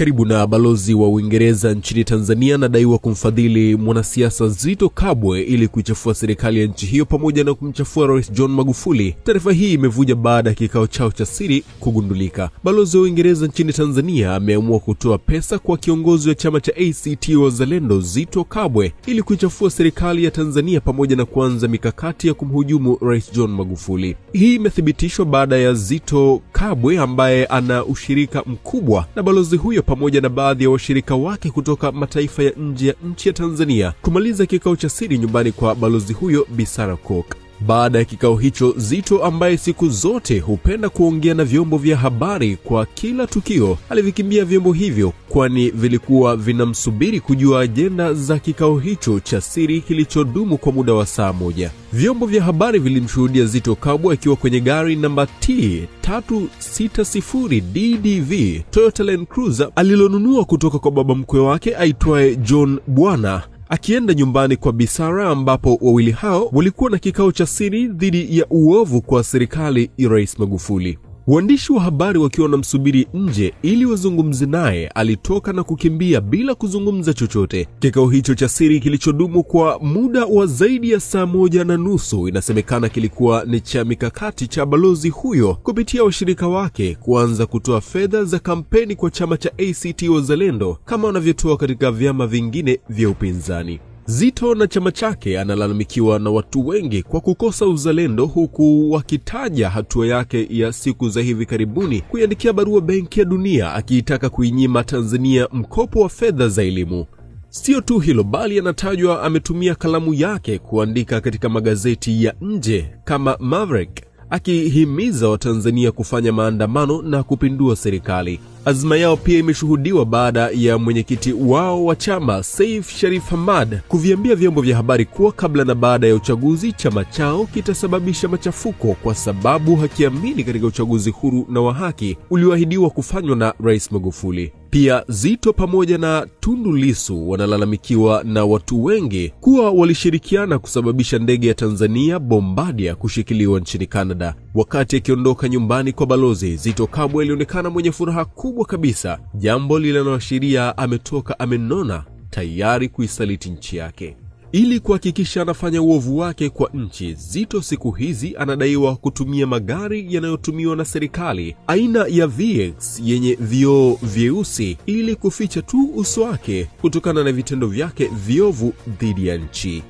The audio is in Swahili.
Karibu na balozi wa Uingereza nchini Tanzania anadaiwa kumfadhili mwanasiasa Zitto Kabwe ili kuichafua serikali ya nchi hiyo pamoja na kumchafua Rais John Magufuli. Taarifa hii imevuja baada ya kikao chao cha siri kugundulika. Balozi wa Uingereza nchini Tanzania ameamua kutoa pesa kwa kiongozi wa chama cha ACT Wazalendo Zitto Kabwe ili kuichafua serikali ya Tanzania pamoja na kuanza mikakati ya kumhujumu Rais John Magufuli. Hii imethibitishwa baada ya Zitto Kabwe ambaye ana ushirika mkubwa na balozi huyo pamoja na baadhi ya washirika wake kutoka mataifa ya nje ya nchi ya Tanzania kumaliza kikao cha siri nyumbani kwa balozi huyo Bi Sarah Cook. Baada ya kikao hicho, Zitto ambaye siku zote hupenda kuongea na vyombo vya habari kwa kila tukio, alivikimbia vyombo hivyo kwani vilikuwa vinamsubiri kujua agenda za kikao hicho cha siri kilichodumu kwa muda wa saa moja. Vyombo vya habari vilimshuhudia Zitto Kabwe akiwa kwenye gari namba T360 DDV Toyota Land Cruiser alilonunua kutoka kwa baba mkwe wake aitwaye John Bwana, akienda nyumbani kwa Bi Sarah ambapo wawili hao walikuwa na kikao cha siri dhidi ya uovu kwa serikali ya Rais Magufuli. Waandishi wa habari wakiwa wanamsubiri nje ili wazungumze naye, alitoka na kukimbia bila kuzungumza chochote. Kikao hicho cha siri kilichodumu kwa muda wa zaidi ya saa 1.5 inasemekana kilikuwa ni cha mikakati cha balozi huyo kupitia washirika wake kuanza kutoa fedha za kampeni kwa chama cha ACT Wazalendo kama wanavyotoa katika vyama vingine vya upinzani. Zitto na chama chake analalamikiwa na watu wengi kwa kukosa uzalendo, huku wakitaja hatua yake ya siku za hivi karibuni kuiandikia barua Benki ya Dunia akiitaka kuinyima Tanzania mkopo wa fedha za elimu. Sio tu hilo, bali anatajwa ametumia kalamu yake kuandika katika magazeti ya nje kama Maverick akihimiza Watanzania kufanya maandamano na kupindua serikali. Azma yao pia imeshuhudiwa baada ya mwenyekiti wao wa chama Saif Sharif Hamad kuviambia vyombo vya habari kuwa kabla na baada ya uchaguzi chama chao kitasababisha machafuko kwa sababu hakiamini katika uchaguzi huru na wa haki ulioahidiwa kufanywa na Rais Magufuli. Pia Zitto pamoja na Tundu Lissu wanalalamikiwa na watu wengi kuwa walishirikiana kusababisha ndege ya Tanzania Bombardier kushikiliwa nchini Canada. Wakati akiondoka nyumbani kwa balozi, Zitto Kabwe alionekana mwenye furaha kubwa kabisa, jambo linaloashiria ametoka amenona, tayari kuisaliti nchi yake. Ili kuhakikisha anafanya uovu wake kwa nchi, Zitto siku hizi anadaiwa kutumia magari yanayotumiwa na serikali aina ya VX yenye vioo vyeusi ili kuficha tu uso wake kutokana na vitendo vyake viovu dhidi ya nchi.